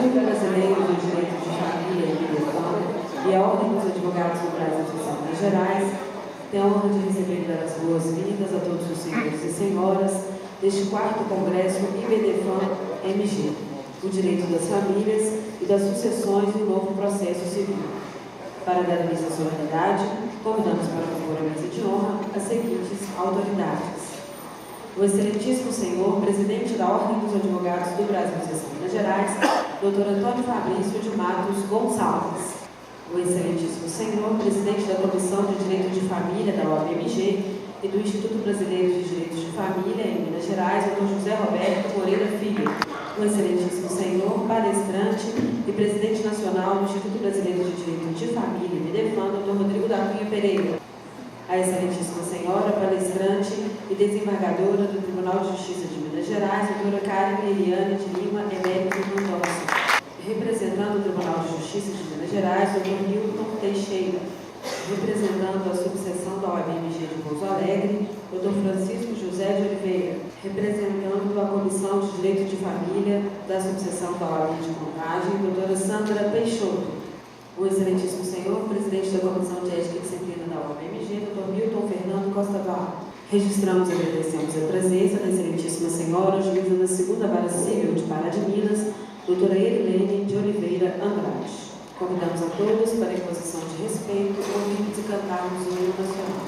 Instituto Brasileiro de Direito de Família e Mediação e a Ordem dos Advogados do Brasil de Minas Gerais, tenho a honra de receber e dar as boas-vindas a todos os senhores e senhoras deste 4º Congresso IBDFAM-MG, o Direito das Famílias e das Sucessões e o Novo Processo Civil. Para dar início à solenidade, convidamos para compor a mesa de honra as seguintes autoridades: o excelentíssimo senhor, presidente da Ordem dos Advogados do Brasil de Minas Gerais, Dr. Antônio Fabrício de Matos Gonçalves. O excelentíssimo senhor, presidente da Comissão de Direito de Família da OAB-MG e do Instituto Brasileiro de Direitos de Família em Minas Gerais, Dr. José Roberto Moreira Filho. O excelentíssimo senhor, palestrante e presidente nacional do Instituto Brasileiro de Direito de Família e Medefam, Dr. Rodrigo da Cunha Pereira. A excelentíssima senhora, palestrante e desembargadora do Tribunal de Justiça de Minas Gerais, doutora Karen Eliane de Lima Emérito Mendonça. Representando o Tribunal de Justiça de Minas Gerais, doutor Hilton Teixeira. Representando a subseção da OAB-MG de Pouso Alegre, doutor Francisco José de Oliveira. Representando a Comissão de Direito de Família da subseção da OAB de Contagem, doutora Sandra Peixoto. O excelentíssimo senhor, presidente da Comissão de Ética e Disciplina da OAB-MG, Dr. Milton Fernando Costa Val. Registramos e agradecemos a presença da excelentíssima senhora, juíza da 2ª Vara Civil de Pará de Minas, doutora Erilene de Oliveira Andrade. Convidamos a todos para a exposição de respeito, ouvirmos e cantarmos o hino nacional.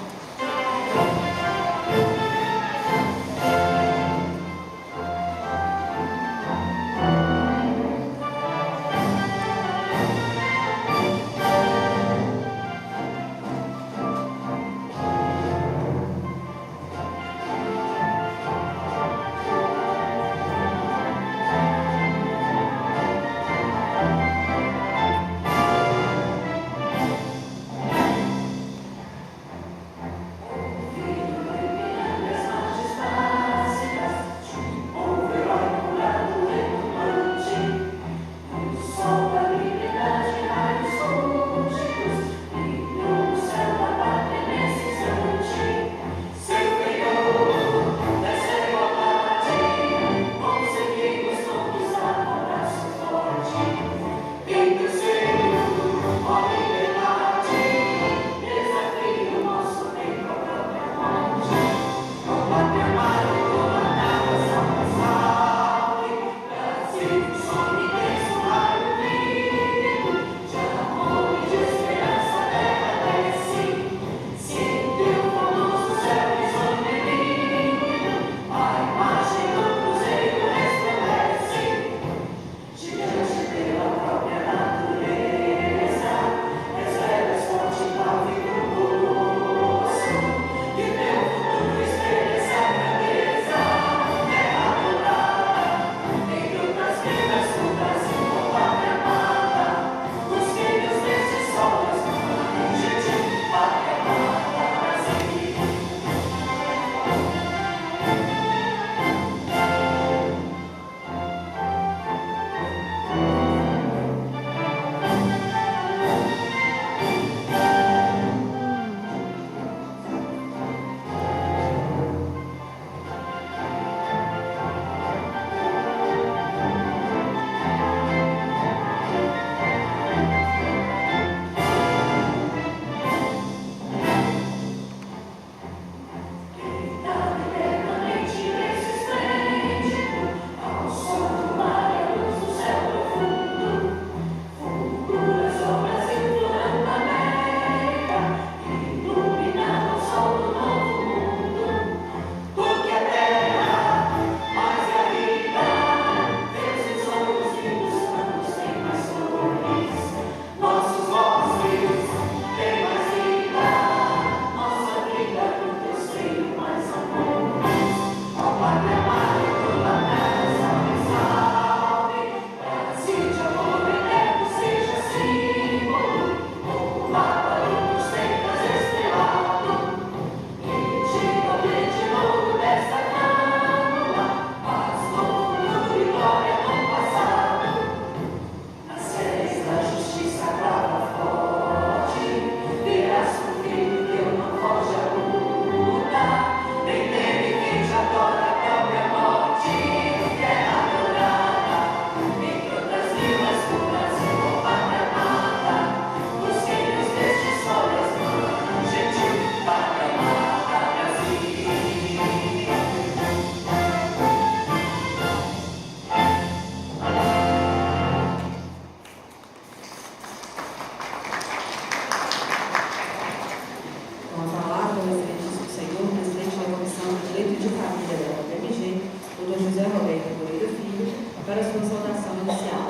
para a sua saudação inicial.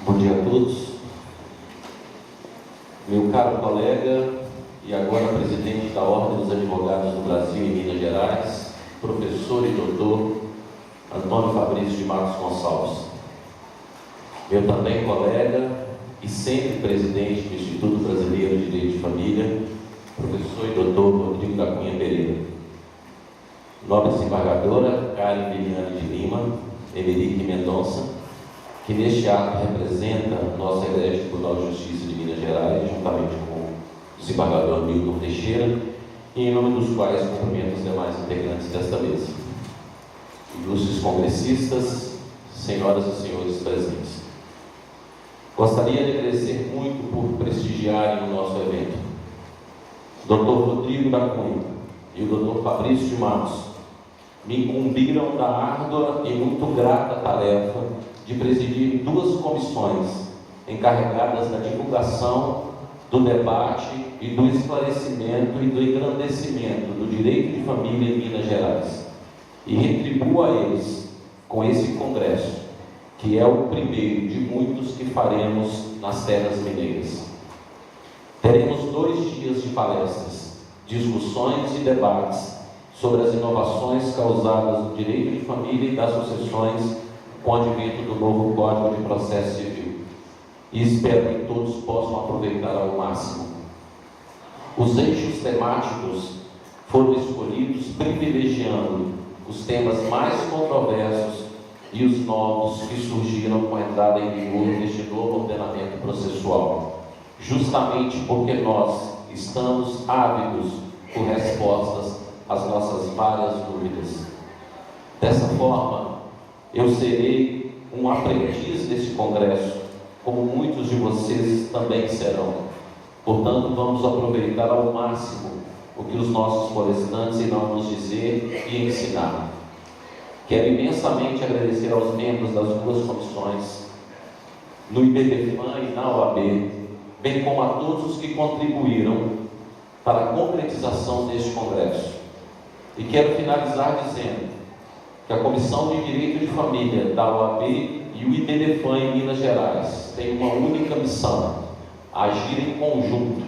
Bom dia a todos. Meu caro colega e agora presidente da Ordem dos Advogados do Brasil em Minas Gerais, professor e doutor Antônio Fabrício de Matos Gonçalves. Meu também colega e sempre presidente do Instituto Brasileiro de Direito de Família, professor e doutor Rodrigo da Cunha Pereira. Nobre desembargadora Karen Liliane de Lima, Emerique Mendonça, que neste ato representa nosso egrégio Tribunal de Justiça de Minas Gerais, juntamente com o desembargador Milton Teixeira, e em nome dos quais cumprimento os demais integrantes desta mesa. Ilustres congressistas, senhoras e senhores presentes. Gostaria de agradecer muito por prestigiarem o nosso evento. Dr. Rodrigo da Cunha e o Dr. Fabrício de Matos me incumbiram da árdua e muito grata tarefa de presidir duas comissões encarregadas da divulgação, do debate e do esclarecimento e do engrandecimento do direito de família em Minas Gerais. E retribuo a eles com esse congresso, que é o primeiro de muitos que faremos nas terras mineiras. Teremos 2 dias de palestras, discussões e debates sobre as inovações causadas no direito de família e das sucessões com o advento do novo Código de Processo Civil. E espero que todos possam aproveitar ao máximo. Os eixos temáticos foram escolhidos privilegiando os temas mais controversos e os novos que surgiram com a entrada em vigor deste novo ordenamento processual, justamente porque nós estamos ávidos por respostas às nossas várias dúvidas. Dessa forma, eu serei um aprendiz desse congresso, como muitos de vocês também serão. Portanto, vamos aproveitar ao máximo o que os nossos palestrantes irão nos dizer e ensinar. Quero imensamente agradecer aos membros das 2 comissões, no IBDFAN e na OAB, bem como a todos os que contribuíram para a concretização deste congresso. E quero finalizar dizendo que a Comissão de Direito de Família da OAB e o IBDFAN em Minas Gerais têm uma única missão: agir em conjunto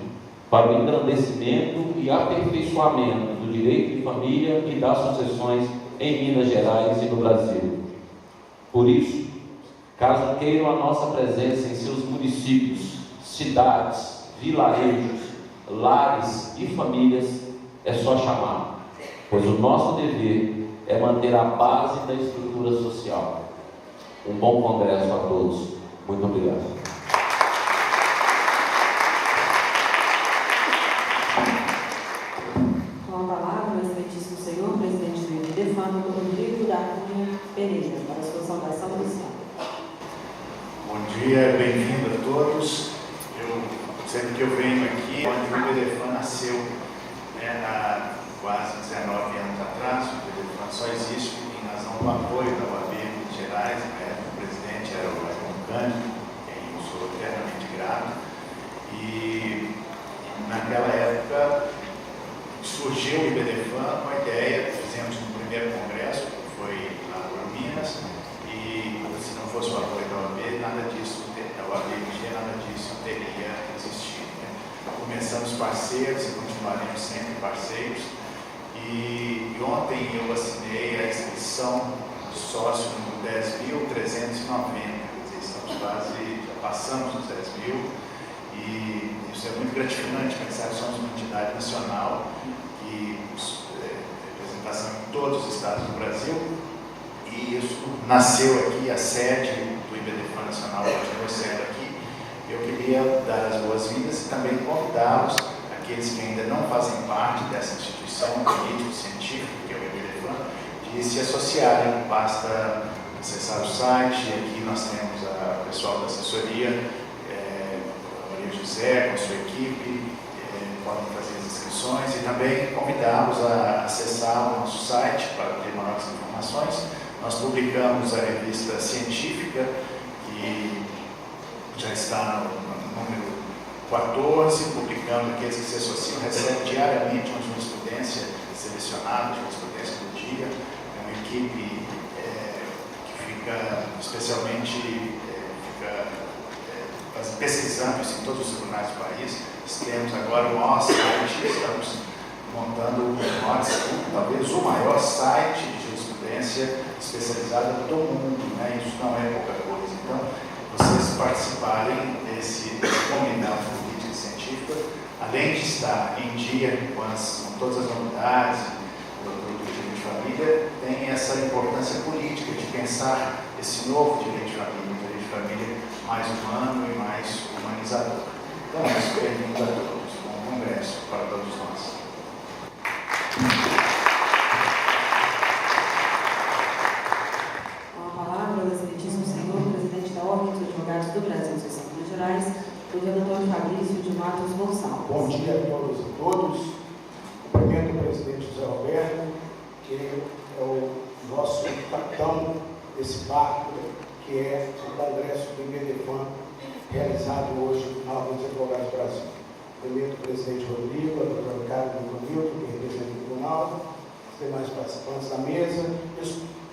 para o engrandecimento e aperfeiçoamento do direito de família e das sucessões em Minas Gerais e no Brasil. Por isso, caso queiram a nossa presença em seus municípios, cidades, vilarejos, lares e famílias, é só chamar, pois o nosso dever é manter a base da estrutura social. Um bom congresso a todos. Muito obrigado. Com a palavra, o excelentíssimo senhor, presidente do IBDFAN, Dr. Rodrigo da Cunha Pereira, para a sua saudação inicial. Bom dia, bem-vindo a todos. Sempre que eu venho aqui, onde o IBDFAN nasceu, há quase 19 anos atrás, o IBDFAN só existe em razão do apoio da OAB de Minas Gerais. O presidente era o Raimundo Cândido, quem eu sou eternamente grato. E naquela época surgiu o IBDFAN com a ideia, fizemos um primeiro congresso, que foi lá em Minas, e se não fosse o apoio da OAB, nada disso teria existido. Começamos parceiros e continuaremos sempre parceiros. E ontem eu assinei a inscrição do sócio número 10.390, quer dizer, estamos quase, já passamos os 10.000, e isso é muito gratificante pensar que somos uma entidade nacional que representação em todos os estados do Brasil, e isso nasceu aqui, a sede do IBDFAN Nacional continua sendo aqui. Eu queria dar as boas-vindas e também convidá-los, aqueles que ainda não fazem parte dessa instituição político-científica, que é o IBDFAN, de se associarem. Basta acessar o site, e aqui nós temos o pessoal da assessoria, Maria José, com a sua equipe, podem fazer as inscrições, e também convidá-los a acessar o nosso site para ter maiores informações. Nós publicamos a revista científica, que já está no número 14, publicando aqueles que se associam, recebe diariamente uma jurisprudência selecionada, jurisprudência do dia. É uma equipe que fica fica especialmente pesquisando isso em todos os tribunais do país. Temos agora o maior site, estamos montando talvez o maior site de jurisprudência especializada do mundo, né? Isso não é pouca coisa. Então, vocês participarem desse combinado política e científica, além de estar em dia com todas as novidades do direito de família, tem essa importância política de pensar esse novo direito de família mais humano e mais humanizador. Então, é isso. Bem-vindo a todos. Bom congresso para todos nós. Com a palavra, o excelentíssimo senhor, presidente da Ordem dos Advogados do Brasil, Seção de Minas Gerais, o doutor Fabrício de Matos Gonçalves. Bom dia a todas e todos. Cumprimento o presidente José Roberto, que é o nosso capitão desse barco, que é o congresso do IBDFAM, realizado hoje na Ordem dos Advogados do Brasil. Cumprimento o presidente Rodrigo, a doutora Carmen Bonilton, que representa o tribunal, os demais participantes da mesa,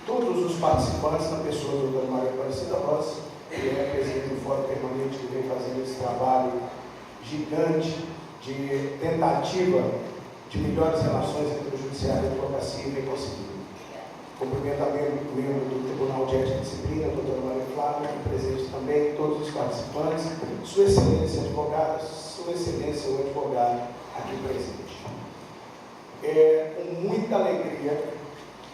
todos os participantes, na pessoa da doutora Maria Aparecida Rossi, que é presidente do Fórum Permanente, que vem fazendo esse trabalho gigante de tentativa de melhores relações entre o Judiciário e a Advocacia e vem conseguindo. Cumprimento também o membro do Tribunal de Ética e Disciplina, a doutora Maria Flávia, que presente também, todos os participantes, Sua Excelência Advogada, Sua Excelência o Advogado aqui presente. É com muita alegria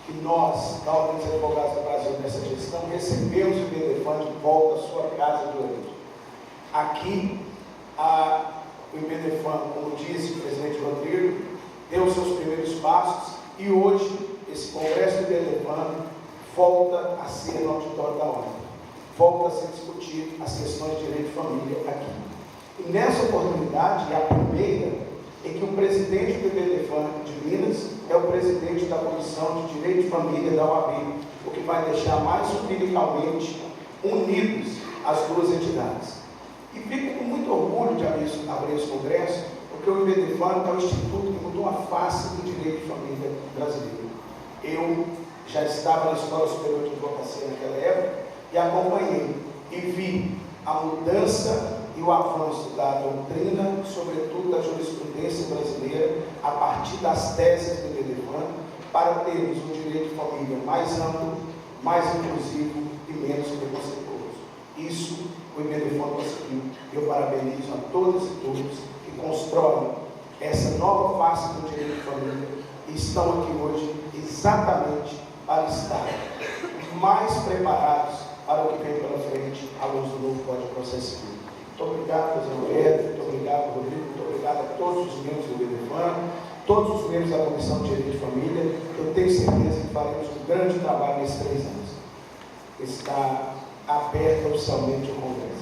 que nós, da Ordem dos Advogados do Brasil, nessa gestão, recebemos o IBDFAM de volta à sua casa de origem. Aqui, o IBDFAM, como disse o presidente Rodrigo, deu seus primeiros passos e hoje esse congresso do IBDFAM volta a ser no auditório da Ordem, volta a se discutir as questões de direito de família aqui. E nessa oportunidade, a primeira, é que o presidente do IBDFAM de Minas é o presidente da Comissão de Direito de Família da OAB, o que vai deixar mais umbilicalmente unidos as duas entidades. E fico com muito orgulho de abrir esse congresso, porque o IBDFAM é o instituto que mudou a face do direito de família brasileiro. Eu já estava na Escola Superior de Advocacia naquela época e acompanhei e vi a mudança e o avanço da doutrina, sobretudo da jurisprudência brasileira, a partir das teses do IBDFAM, para termos um direito de família mais amplo, mais inclusivo e menos preconceituoso. Isso o IBDFAM conseguiu. Eu parabenizo a todas e todos que constroem essa nova face do direito de família e estão aqui hoje exatamente para estar mais preparados para o que vem pela frente à luz do novo Código de Processo Civil. Muito obrigado, presidente Roberto, muito obrigado, Rodrigo, muito obrigado a todos os membros do IBDFAM, todos os membros da Comissão de Direito de Família. Eu tenho certeza que faremos um grande trabalho nesses 3 anos. Está aberto oficialmente o Congresso.